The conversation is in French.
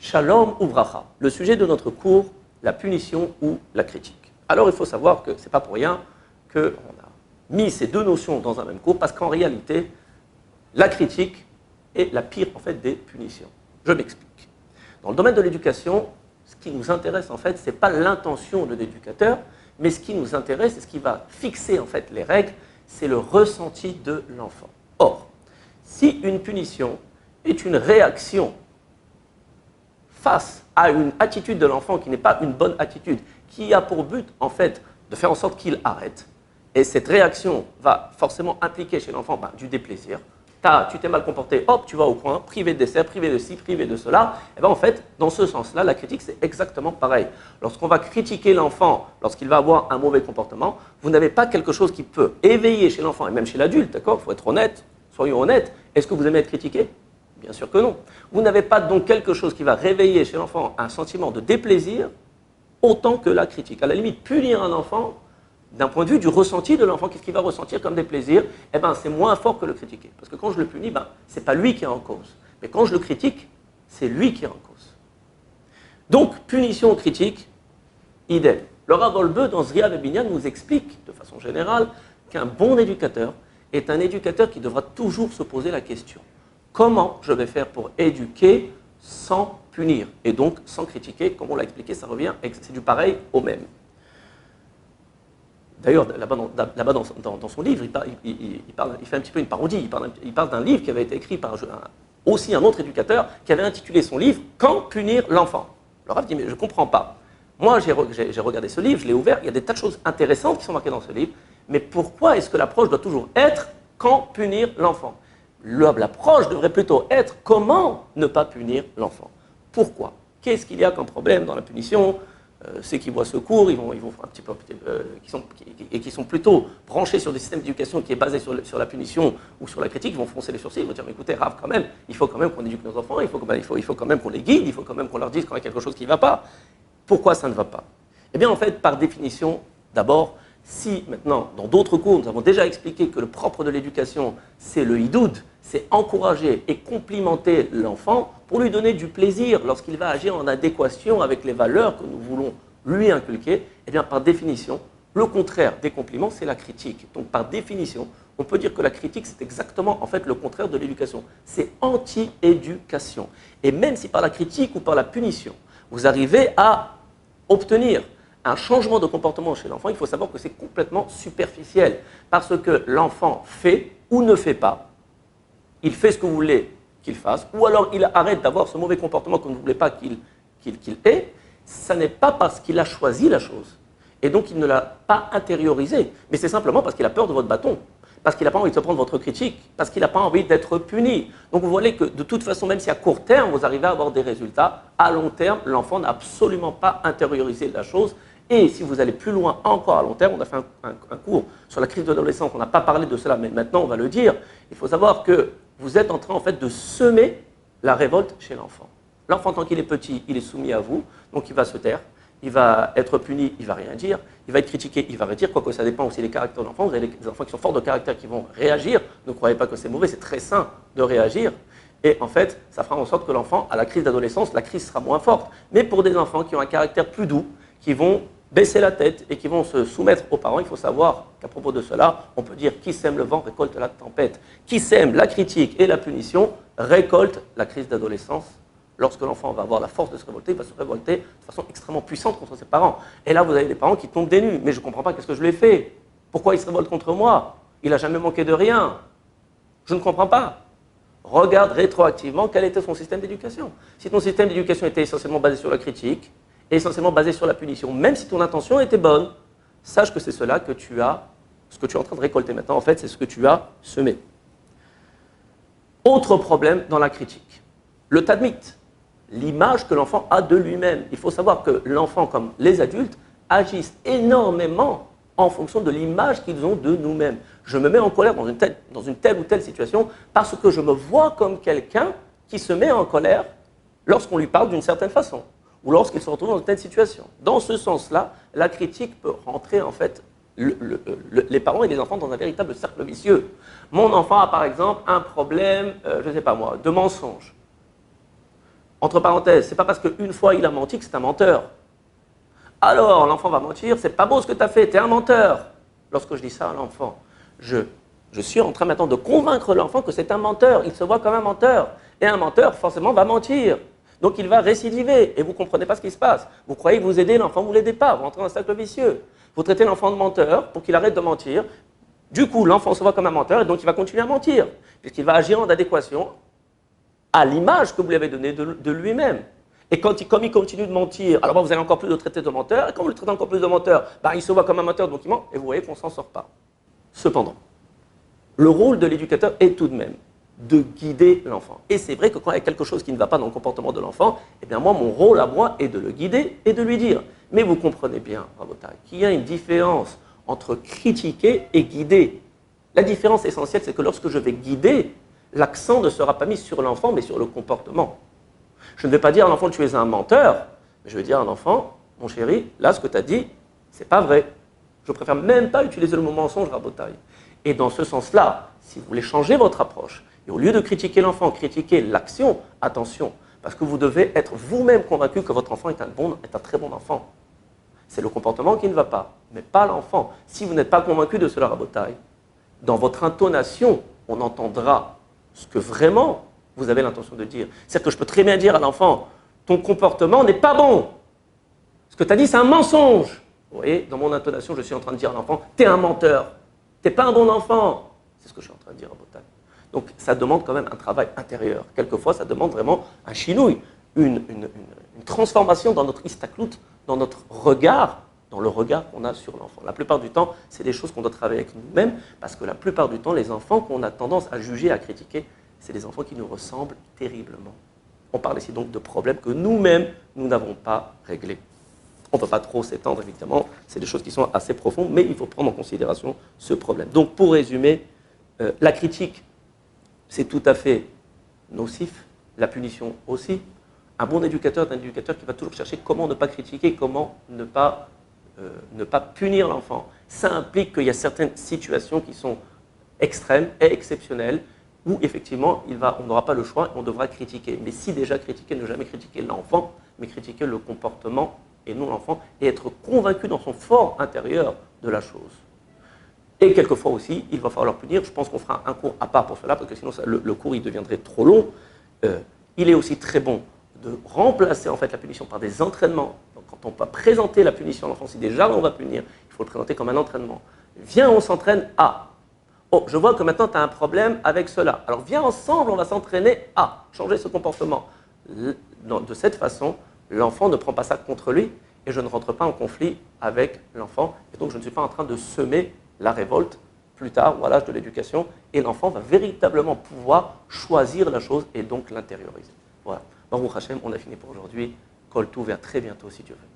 Shalom ou bracha, le sujet de notre cours, la punition ou la critique. Alors il faut savoir que ce n'est pas pour rien qu'on a mis ces deux notions dans un même cours, parce qu'en réalité, la critique est la pire en fait des punitions. Je m'explique. Dans le domaine de l'éducation, ce qui nous intéresse en fait, ce n'est pas l'intention de l'éducateur, mais ce qui nous intéresse et ce qui va fixer en fait les règles, c'est le ressenti de l'enfant. Or, si une punition est une réaction face à une attitude de l'enfant qui n'est pas une bonne attitude, qui a pour but, en fait, de faire en sorte qu'il arrête. Et cette réaction va forcément impliquer chez l'enfant du déplaisir. Tu t'es mal comporté, hop, tu vas au coin, privé de dessert, privé de ci, privé de cela. Et bien en fait, dans ce sens-là, la critique, c'est exactement pareil. Lorsqu'on va critiquer l'enfant, lorsqu'il va avoir un mauvais comportement, vous n'avez pas quelque chose qui peut éveiller chez l'enfant, et même chez l'adulte, d'accord? Il faut être honnête, soyons honnêtes. Est-ce que vous aimez être critiqué? Bien sûr que non. Vous n'avez pas donc quelque chose qui va réveiller chez l'enfant un sentiment de déplaisir autant que la critique. À la limite, punir un enfant, d'un point de vue du ressenti de l'enfant, qu'est-ce qu'il va ressentir comme déplaisir? Eh bien, c'est moins fort que le critiquer. Parce que quand je le punis, ce n'est pas lui qui est en cause. Mais quand je le critique, c'est lui qui est en cause. Donc, punition ou critique, idem. Le Rav Wolbe, dans Zria Vebinyan, nous explique, de façon générale, qu'un bon éducateur est un éducateur qui devra toujours se poser la question: comment je vais faire pour éduquer sans punir et donc sans critiquer? Comme on l'a expliqué, ça revient, c'est du pareil au même. D'ailleurs, là-bas dans son livre, il fait un petit peu une parodie. Il parle d'un livre qui avait été écrit par aussi un autre éducateur qui avait intitulé son livre « Quand punir l'enfant ». Le Rav dit « Mais je ne comprends pas. Moi, j'ai regardé ce livre, je l'ai ouvert, il y a des tas de choses intéressantes qui sont marquées dans ce livre, mais pourquoi est-ce que l'approche doit toujours être « Quand punir l'enfant » ? L'approche devrait plutôt être « Comment ne pas punir l'enfant » ? Pourquoi ? Qu'est-ce qu'il y a comme problème dans la punition ? Ceux qui voient ce cours, ils vont un petit peu, qui sont plutôt branchés sur des systèmes d'éducation qui est basé sur la punition ou sur la critique, ils vont froncer les sourcils, ils vont dire mais écoutez, Rav, quand même, il faut quand même qu'on éduque nos enfants, il faut quand même qu'on les guide, il faut quand même qu'on leur dise quand il y a quelque chose qui ne va pas. Pourquoi ça ne va pas? Eh bien en fait, par définition, d'abord, si maintenant, dans d'autres cours, nous avons déjà expliqué que le propre de l'éducation, c'est le hidoud, c'est encourager et complimenter l'enfant pour lui donner du plaisir lorsqu'il va agir en adéquation avec les valeurs que nous voulons lui inculquer, eh bien par définition, le contraire des compliments, c'est la critique. Donc par définition, on peut dire que la critique, c'est exactement en fait le contraire de l'éducation. C'est anti-éducation. Et même si par la critique ou par la punition, vous arrivez à obtenir un changement de comportement chez l'enfant, il faut savoir que c'est complètement superficiel. Parce que l'enfant fait ou ne fait pas, il fait ce que vous voulez qu'il fasse, ou alors il arrête d'avoir ce mauvais comportement que vous ne voulez pas qu'il ait, ça n'est pas parce qu'il a choisi la chose. Et donc il ne l'a pas intériorisé, mais c'est simplement parce qu'il a peur de votre bâton, parce qu'il n'a pas envie de se prendre votre critique, parce qu'il n'a pas envie d'être puni. Donc vous voyez que de toute façon, même si à court terme vous arrivez à avoir des résultats, à long terme, l'enfant n'a absolument pas intériorisé la chose. Et si vous allez plus loin encore à long terme, on a fait un cours sur la crise de l'adolescence, on n'a pas parlé de cela, mais maintenant on va le dire, il faut savoir que vous êtes en train en fait de semer la révolte chez l'enfant. L'enfant, tant qu'il est petit, il est soumis à vous, donc il va se taire, il va être puni, il ne va rien dire, il va être critiqué, il va rien dire, quoique ça dépend aussi des caractères de l'enfant. Vous avez des enfants qui sont forts de caractère qui vont réagir, ne croyez pas que c'est mauvais, c'est très sain de réagir. Et en fait, ça fera en sorte que l'enfant, à la crise d'adolescence, la crise sera moins forte. Mais pour des enfants qui ont un caractère plus doux, qui vont baisser la tête et qui vont se soumettre aux parents, il faut savoir qu'à propos de cela, on peut dire qui sème le vent récolte la tempête. Qui sème la critique et la punition récolte la crise d'adolescence. Lorsque l'enfant va avoir la force de se révolter, il va se révolter de façon extrêmement puissante contre ses parents. Et là, vous avez des parents qui tombent des nues. Mais je ne comprends pas, qu'est-ce que je lui ai fait? Pourquoi il se révolte contre moi? Il n'a jamais manqué de rien. Je ne comprends pas. Regarde rétroactivement quel était son système d'éducation. Si ton système d'éducation était essentiellement basé sur la critique, essentiellement basé sur la punition, même si ton intention était bonne, sache que c'est cela que tu as, ce que tu es en train de récolter maintenant, en fait, c'est ce que tu as semé. Autre problème dans la critique, le tadmit, l'image que l'enfant a de lui-même. Il faut savoir que l'enfant, comme les adultes, agissent énormément en fonction de l'image qu'ils ont de nous-mêmes. Je me mets en colère dans une telle ou telle situation parce que je me vois comme quelqu'un qui se met en colère lorsqu'on lui parle d'une certaine façon, ou lorsqu'il se retrouve dans une telle situation. Dans ce sens-là, la critique peut rentrer en fait les parents et les enfants dans un véritable cercle vicieux. Mon enfant a par exemple un problème, je ne sais pas moi, de mensonge. Entre parenthèses, c'est pas parce qu'une fois il a menti que c'est un menteur. Alors l'enfant va mentir, c'est pas beau ce que tu as fait, tu es un menteur. Lorsque je dis ça à l'enfant, je suis en train maintenant de convaincre l'enfant que c'est un menteur, il se voit comme un menteur. Et un menteur, forcément, va mentir. Donc il va récidiver, et vous ne comprenez pas ce qui se passe. Vous croyez que vous aidez l'enfant, vous ne l'aidez pas, vous rentrez dans un cercle vicieux. Vous traitez l'enfant de menteur pour qu'il arrête de mentir. Du coup, l'enfant se voit comme un menteur, et donc il va continuer à mentir, puisqu'il va agir en adéquation à l'image que vous lui avez donnée de lui-même. Et comme il continue de mentir, alors vous allez encore plus le traiter de menteur, et quand vous le traitez encore plus de menteur, il se voit comme un menteur, donc il ment, et vous voyez qu'on ne s'en sort pas. Cependant, le rôle de l'éducateur est tout de même de guider l'enfant. Et c'est vrai que quand il y a quelque chose qui ne va pas dans le comportement de l'enfant, eh bien moi, mon rôle à moi est de le guider et de lui dire. Mais vous comprenez bien, Rabotai, qu'il y a une différence entre critiquer et guider. La différence essentielle, c'est que lorsque je vais guider, l'accent ne sera pas mis sur l'enfant, mais sur le comportement. Je ne vais pas dire à l'enfant, tu es un menteur, mais je vais dire à l'enfant, mon chéri, là, ce que tu as dit, c'est pas vrai. Je préfère même pas utiliser le mot mensonge, Rabotai. Et dans ce sens-là, si vous voulez changer votre approche, et au lieu de critiquer l'enfant, critiquer l'action, attention, parce que vous devez être vous-même convaincu que votre enfant est un très bon enfant. C'est le comportement qui ne va pas, mais pas l'enfant. Si vous n'êtes pas convaincu de cela, Rabotai, dans votre intonation, on entendra ce que vraiment vous avez l'intention de dire. C'est-à-dire que je peux très bien dire à l'enfant, ton comportement n'est pas bon. Ce que tu as dit, c'est un mensonge. Vous voyez, dans mon intonation, je suis en train de dire à l'enfant, tu es un menteur, tu n'es pas un bon enfant. C'est ce que je suis en train de dire à Rabotai. Donc ça demande quand même un travail intérieur. Quelquefois, ça demande vraiment un chinouille, une transformation dans notre istaklout, dans notre regard, dans le regard qu'on a sur l'enfant. La plupart du temps, c'est des choses qu'on doit travailler avec nous-mêmes, parce que la plupart du temps, les enfants qu'on a tendance à juger, à critiquer, c'est des enfants qui nous ressemblent terriblement. On parle ici donc de problèmes que nous-mêmes, nous n'avons pas réglés. On ne peut pas trop s'étendre, évidemment, c'est des choses qui sont assez profondes, mais il faut prendre en considération ce problème. Donc pour résumer, la critique, c'est tout à fait nocif, la punition aussi. Un bon éducateur est un éducateur qui va toujours chercher comment ne pas critiquer, comment ne pas punir l'enfant. Ça implique qu'il y a certaines situations qui sont extrêmes et exceptionnelles, où effectivement on n'aura pas le choix et on devra critiquer. Mais si déjà critiquer, ne jamais critiquer l'enfant, mais critiquer le comportement et non l'enfant, et être convaincu dans son fort intérieur de la chose. Et quelquefois aussi, il va falloir punir. Je pense qu'on fera un cours à part pour cela, parce que sinon le cours il deviendrait trop long. Il est aussi très bon de remplacer en fait la punition par des entraînements. Donc quand on va présenter la punition à l'enfant, si déjà on va punir, il faut le présenter comme un entraînement. Viens, on s'entraîne à. Oh, je vois que maintenant tu as un problème avec cela. Alors viens ensemble, on va s'entraîner à changer ce comportement. De cette façon, l'enfant ne prend pas ça contre lui et je ne rentre pas en conflit avec l'enfant. Et donc je ne suis pas en train de semer la révolte plus tard ou à l'âge de l'éducation, et l'enfant va véritablement pouvoir choisir la chose et donc l'intérioriser. Voilà. Baruch Hashem, on a fini pour aujourd'hui. Kol Touv, à très bientôt si Dieu veut.